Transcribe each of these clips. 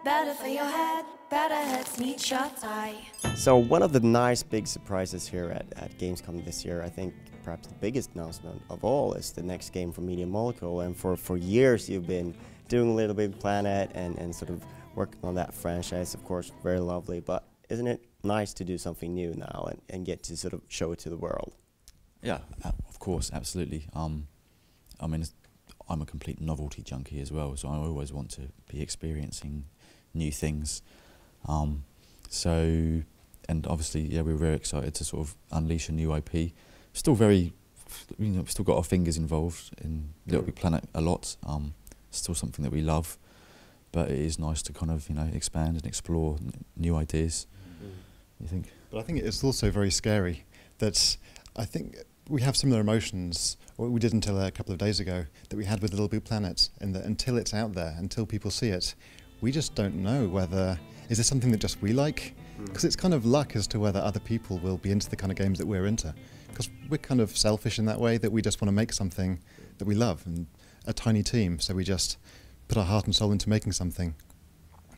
better for your head, better heads meet shut eye. So one of the nice big surprises here at Gamescom this year, I think perhaps the biggest announcement of all, is the next game from Media Molecule. And for years you've been doing Little Big Planet and sort of working on that franchise, of course, very lovely. But isn't it nice to do something new now and get to sort of show it to the world? Yeah, of course, absolutely. I mean, I'm a complete novelty junkie as well, so I always want to be experiencing new things. So, and obviously, yeah, we're very excited to sort of unleash a new IP. Still very, we've still got our fingers involved in Little Big Planet a lot. Still something that we love, but it is nice to kind of, expand and explore new ideas. You think? But I think it's also very scary that I think we have similar emotions, or we did until a couple of days ago, that we had with Little Big Planet, in that until it's out there, until people see it, we just don't know whether, is this something that just we like? Because it's kind of luck as to whether other people will be into the kind of games that we're into. Because we're kind of selfish in that way, that we just want to make something that we love, and a tiny team, so we just put our heart and soul into making something.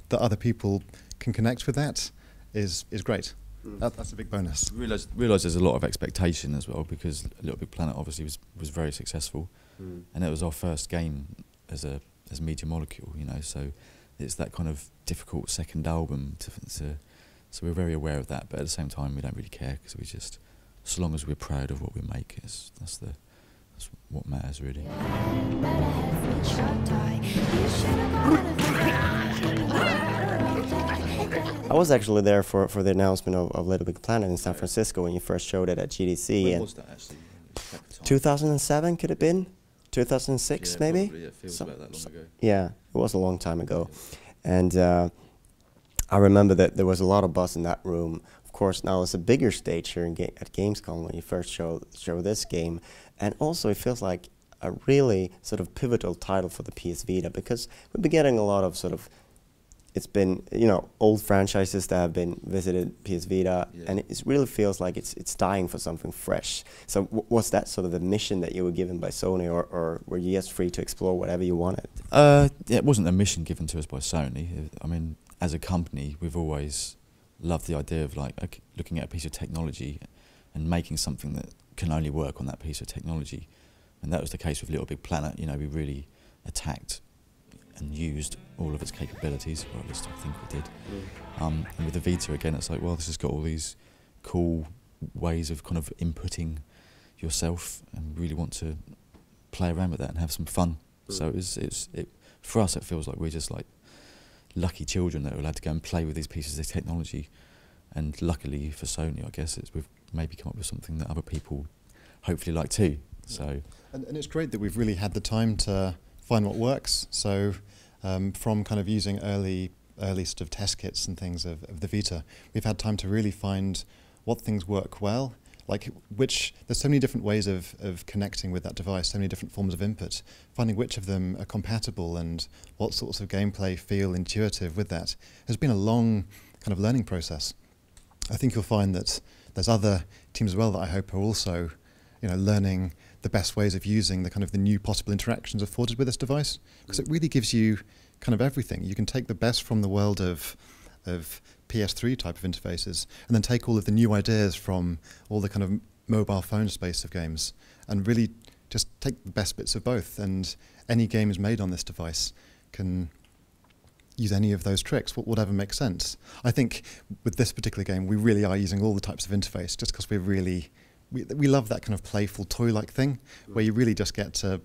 That other people can connect with that is great. That's a big bonus. Realise there's a lot of expectation as well, because Little Big Planet obviously was very successful, and it was our first game as Media Molecule, so it's that kind of difficult second album so we're very aware of that, but at the same time we don't really care, because we just, so long as we're proud of what we make, that's what matters really. I was actually there for the announcement of Little Big Planet in San Francisco when you first showed it at GDC. When and was that actually? 2007 could it have been? 2006 maybe? Probably, it feels about that long ago. Yeah, it was a long time ago. And I remember that there was a lot of buzz in that room. Of course, now it's a bigger stage here at Gamescom when you first show this game. And also it feels like a really sort of pivotal title for the PS Vita, because we've been getting a lot of sort of, it's been, old franchises that have been visited PS Vita, and it really feels like it's dying for something fresh. So was that sort of the mission that you were given by Sony, or were you just free to explore whatever you wanted? It wasn't a mission given to us by Sony. I mean, as a company, we've always loved the idea of looking at a piece of technology and making something that can only work on that piece of technology. And that was the case with Little Big Planet. We really attacked and used all of its capabilities, or at least I think we did. And with the Vita again, it's like, well, this has got all these cool ways of kind of inputting yourself, and really want to play around with that and have some fun. So for us, it feels like we're just like lucky children that are allowed to go and play with these pieces of technology. And luckily for Sony, I guess, we've maybe come up with something that other people hopefully like too. So, and it's great that we've really had the time to find what works. So from kind of using early sort of test kits and things of the Vita, we've had time to really find what things work well, there's so many different ways of connecting with that device, so many different forms of input, finding which of them are compatible and what sorts of gameplay feel intuitive with that has been a long kind of learning process. I think you'll find that there's other teams as well that I hope are also learning the best ways of using the new possible interactions afforded with this device, because it really gives you kind of everything. You can take the best from the world of PS3 type of interfaces, and then take all of the new ideas from all the kind of mobile phone space of games, and really just take the best bits of both. And any games made on this device can use any of those tricks, whatever makes sense. I think with this particular game, we really are using all the types of interface, just because we love that kind of playful toy-like thing, where you really just get to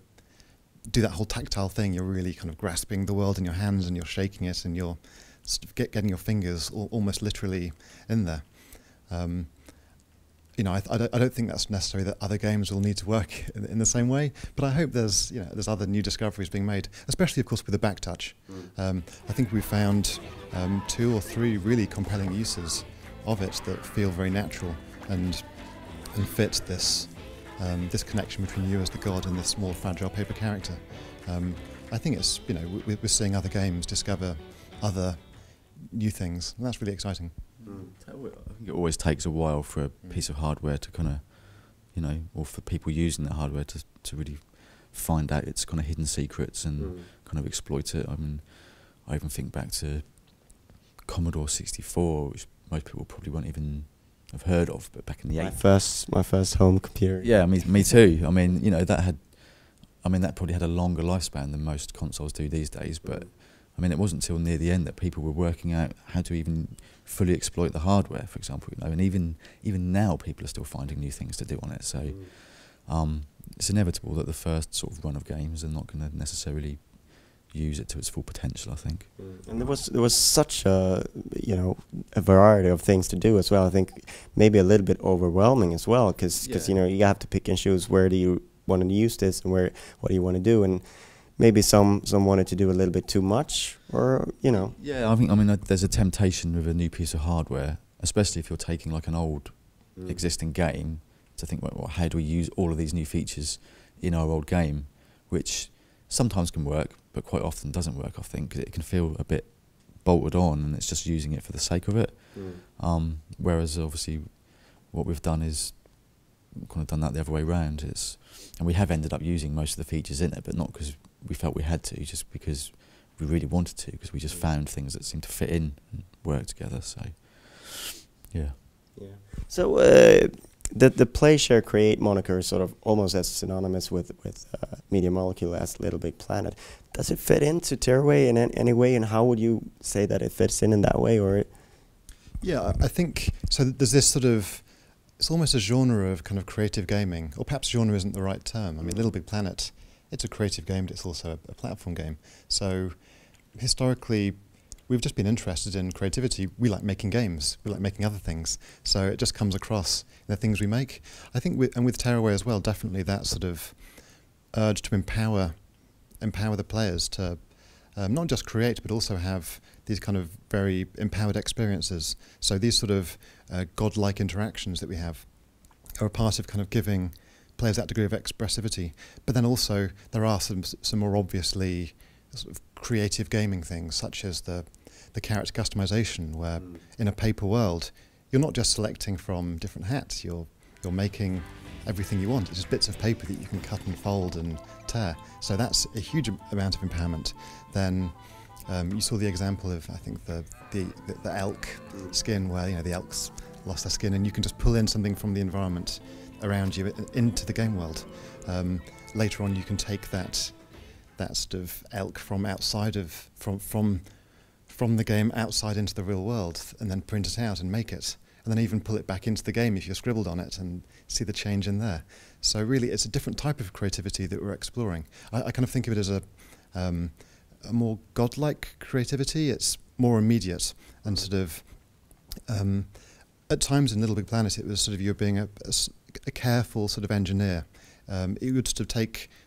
do that whole tactile thing. You're really kind of grasping the world in your hands, and you're shaking it, and you're sort of getting your fingers almost literally in there. I don't think that's necessary that other games will need to work in the same way, but I hope there's other new discoveries being made, especially of course with the back touch. I think we found 2 or 3 really compelling uses of it that feel very natural and fit this connection between you as the god and this small fragile paper character. I think it's we're seeing other games discover other new things, and that's really exciting. I think it always takes a while for a piece of hardware to kind of, or for people using that hardware to really find out its kind of hidden secrets and kind of exploit it. I mean, I even think back to Commodore 64, which most people probably won't even have heard of, but back in the 80s. My first home computer. Yeah, me too. I mean, you know, that probably had a longer lifespan than most consoles do these days, but I mean, it wasn't until near the end that people were working out how to even fully exploit the hardware, for example. You know, and even now, people are still finding new things to do on it. So it's inevitable that the first sort of run of games are not going to necessarily use it to its full potential, I think. And there was such a variety of things to do as well. I think maybe a little bit overwhelming as well, because you know, you have to pick and choose where do you want to use this and what do you want to do, and maybe some wanted to do a little bit too much, or you know. Yeah, I mean, there's a temptation with a new piece of hardware, especially if you're taking like an old existing game, to think, well, how do we use all of these new features in our old game, which sometimes can work, but quite often doesn't work, I think, because it can feel a bit bolted on and it's just using it for the sake of it. Whereas obviously what we've done is kind of done that the other way around. And we have ended up using most of the features in it, but not because we felt we had to, just because we really wanted to, because we just found things that seemed to fit in and work together. So, yeah. So the Play, Share, Create moniker is sort of almost as synonymous with Media Molecule as Little Big Planet. Does it fit into Tearaway in any way, and how would you say that it fits in that way? Or yeah, I think so. There's this sort of, it's almost a genre of kind of creative gaming, or perhaps genre isn't the right term. I mean, Little Big Planet, it's a creative game, but it's also a platform game. So historically, we've just been interested in creativity. We like making games. We like making other things. So it just comes across in the things we make. I think, with Tearaway as well, definitely that sort of urge to empower the players to not just create, but also have these kind of very empowered experiences. So these sort of godlike interactions that we have are a part of kind of giving players that degree of expressivity. But then also there are some more obviously sort of creative gaming things, such as the character customization, where in a paper world you're not just selecting from different hats, you're making everything you want. It's just bits of paper that you can cut and fold and tear. So that's a huge amount of empowerment. Then you saw the example of, I think, the elk skin, where, you know, the elks lost their skin and you can just pull in something from the environment around you into the game world. Later on you can take that sort of elk from outside of from the game outside into the real world, and then print it out and make it, and then even pull it back into the game if you're scribbled on it and see the change in there. So really it's a different type of creativity that we're exploring. I kind of think of it as a more godlike creativity. It's more immediate and sort of at times in Little Big Planet it was sort of you're being a careful sort of engineer. It would sort of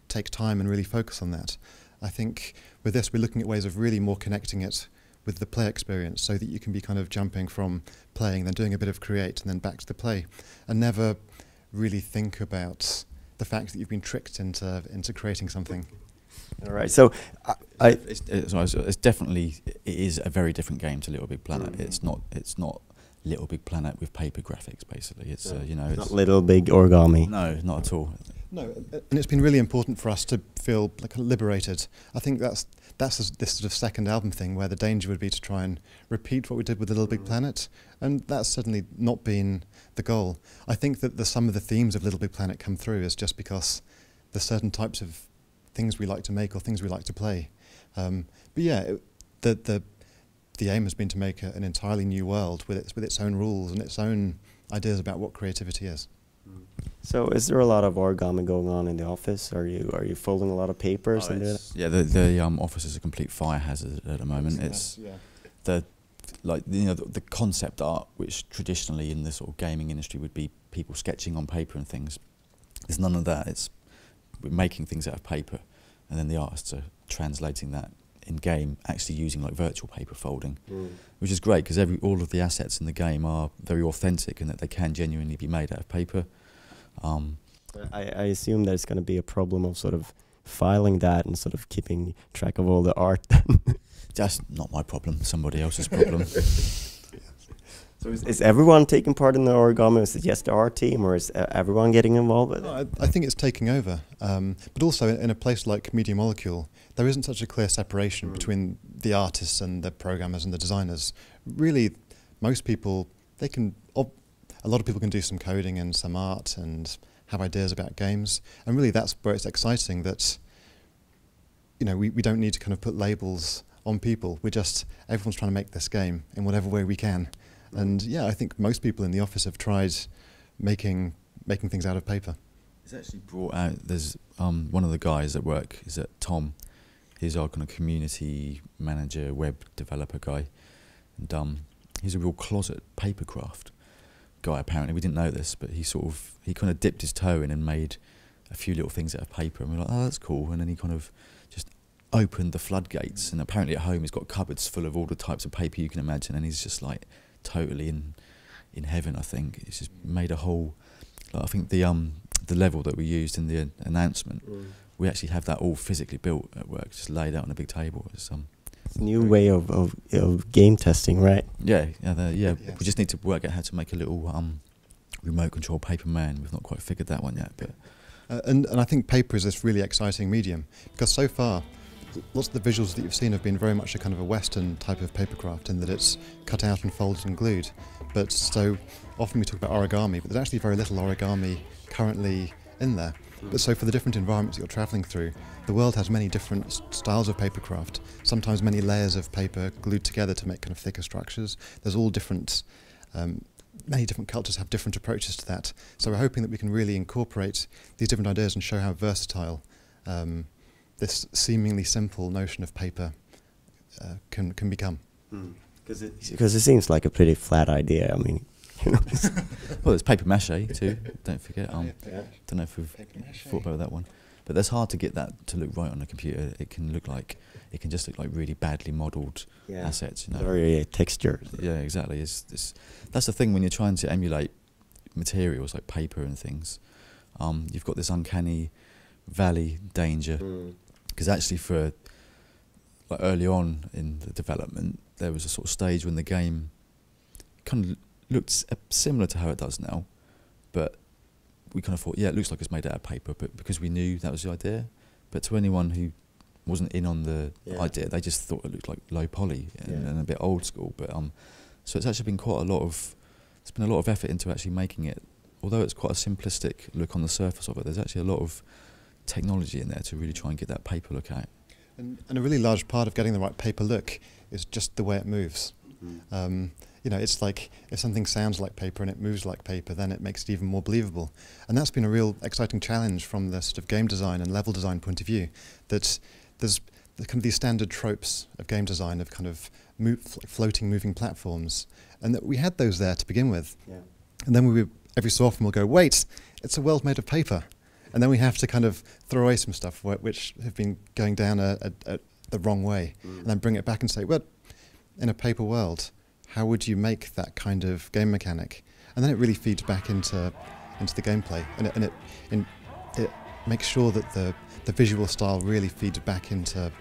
take time and really focus on that. I think with this we're looking at ways of really more connecting it with the play experience, so that you can be kind of jumping from playing, then doing a bit of create, and then back to the play, and never really think about the fact that you've been tricked into creating something. All right, so it's definitely, it is a very different game to Little Big Planet. It's not Little Big Planet with paper graphics, basically. It's you know, it's not Little Big Origami. No, not at all. No, and it's been really important for us to feel like liberated. I think that's this sort of second album thing, where the danger would be to try and repeat what we did with Little Big Planet, and that's certainly not been the goal. I think that some of the themes of Little Big Planet come through is just because there's certain types of things we like to make or things we like to play. But yeah, the aim has been to make an entirely new world with its own rules and its own ideas about what creativity is. So is there a lot of origami going on in the office? Are you folding a lot of papers and doing that? Yeah, the office is a complete fire hazard at the moment. It's the concept art, which traditionally in the sort of gaming industry would be people sketching on paper and things. There's none of that. We're making things out of paper, and then the artists are translating that in game, actually using like virtual paper folding, which is great because all of the assets in the game are very authentic and that they can genuinely be made out of paper. I assume there's going to be a problem of sort of filing that and sort of keeping track of all the art. That's not my problem, somebody else's problem. So is everyone taking part in the origami? Is it just our team, or is everyone getting involved with it? No, I think it's taking over. But also in a place like Media Molecule, there isn't such a clear separation between the artists and the programmers and the designers. Really, most people, a lot of people can do some coding and some art and have ideas about games. And really that's where it's exciting that, you know, we don't need to kind of put labels on people. Everyone's trying to make this game in whatever way we can. And yeah, I think most people in the office have tried making things out of paper. It's actually brought out, there's one of the guys at work, is that Tom. He's our kind of community manager, web developer guy. And he's a real closet Papercraft guy, apparently. We didn't know this, but he kind of dipped his toe in and made a few little things out of paper. And we were like, oh, that's cool. And then he kind of just opened the floodgates. And apparently at home he's got cupboards full of all the types of paper you can imagine. And he's just like totally in heaven, I think. It's just made a whole, like, I think the level that we used in the announcement, we actually have that all physically built at work, just laid out on a big table. It's a new way of game testing, right? Yeah. Yes. We just need to work out how to make a little remote control paper man. We've not quite figured that one yet, but and I think paper is this really exciting medium, because so far lots of the visuals that you've seen have been very much a kind of a Western type of papercraft, in that it's cut out and folded and glued. But so often we talk about origami, but there's actually very little origami currently in there. But so for the different environments that you're travelling through, the world has many different styles of papercraft, sometimes many layers of paper glued together to make kind of thicker structures. There's all different, many different cultures have different approaches to that. So we're hoping that we can really incorporate these different ideas and show how versatile this seemingly simple notion of paper can become. Because it seems like a pretty flat idea. I mean, you know. well, there's paper mache too. Don't forget. Don't know if we've thought about that one, but that's hard to get that to look right on a computer. It can just look like really badly modelled assets. You know, very textured. Yeah, exactly. That's the thing when you're trying to emulate materials like paper and things. You've got this uncanny valley danger. Because actually for, like, early on in the development, there was a sort of stage when the game kind of looked similar to how it does now, but we kind of thought, yeah, it looks like it's made out of paper, but because we knew that was the idea. But to anyone who wasn't in on the idea, they just thought it looked like low poly and a bit old school. But so it's actually been there's been a lot of effort into actually making it, although it's quite a simplistic look on the surface of it, there's actually a lot of technology in there to really try and get that paper look out. And a really large part of getting the right paper look is just the way it moves. You know, it's like if something sounds like paper and it moves like paper, then it makes it even more believable. And that's been a real exciting challenge from the sort of game design and level design point of view, that there's kind of these standard tropes of game design of kind of floating, moving platforms, and that we had those there to begin with. And then every so often we'll go, wait, it's a world made of paper. And then we have to kind of throw away some stuff which have been going down the wrong way, and then bring it back and say, well, in a paper world, how would you make that kind of game mechanic? And then it really feeds back into the gameplay, and it makes sure that the visual style really feeds back into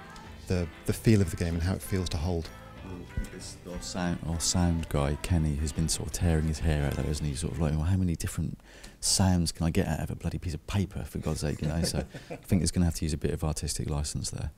the feel of the game and how it feels to hold. Our sound guy, Kenny, has been sort of tearing his hair out there, isn't he? Sort of like, well, how many different sounds can I get out of a bloody piece of paper, for God's sake, you know? So I think he's going to have to use a bit of artistic license there.